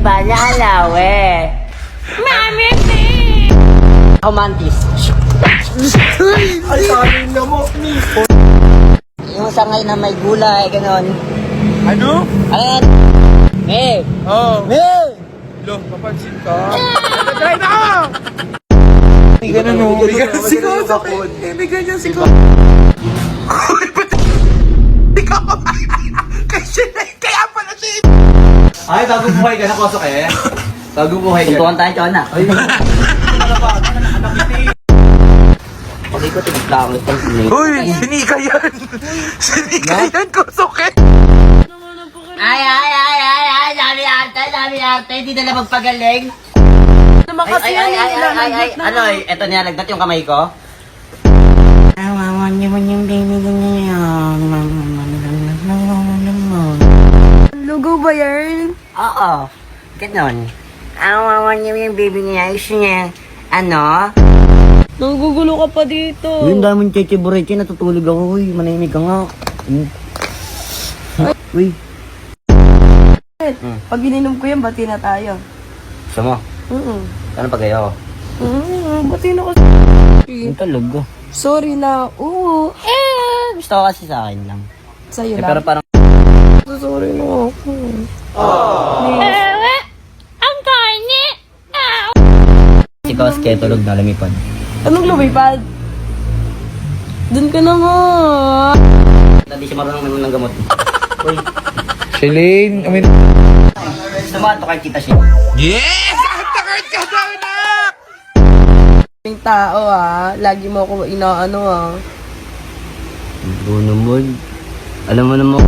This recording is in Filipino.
ba lalaw eh? Mami, ako mantis. Ay, kanin na mo. Yung sangay na may gulay, ganon. Ano? Ayan. Eh. Oh. Eh. Lo, papansin ka. Nag-try na ako! Hindi ganun mo. Hindi ganun si Koso. Hindi ganun si Koso. Uy, ba't ikaw? Kaya pala siya. Ay, bagong buhay ka na, Koso eh. Bagong buhay ka. Tuntukan tayo, Chona. Ay, Pag ko tinagtakot pang sinay. Uy, sinika yan. Sinika yan, Koso eh. Ay, dami arte, hindi na lang magpagaling. Naman kasi yan, Ay, ano, eto nilalagnat yung kamay ko? Lugo ba yan? Oo, ganon. Awawan niya yung baby niya, gusto niya, ano? Nagugulo ka pa dito. Yung daming cheche boreche, natutulog ako, uy, manahimik ka nga. Uy, Pag ininom ko yan, bati na tayo. gusto mo? Ano pa kayo? Bati na ko. Yung talaga. Sorry na. Oo. Gusto ko kasi sa akin lang. Sa'yo Pero lang. parang, Sorry na ako. ikaw kasi tulog na lumipad. Anong lumipad? Doon ka na nga. Hindi siya marunong naman ng gamot. Uy, Shalane, I mean... gusto mo ato kay kita siya. Yes! Antakard ka daw na! Yung tao lagi mo ako inaano Bruno Mold. Alam mo naman,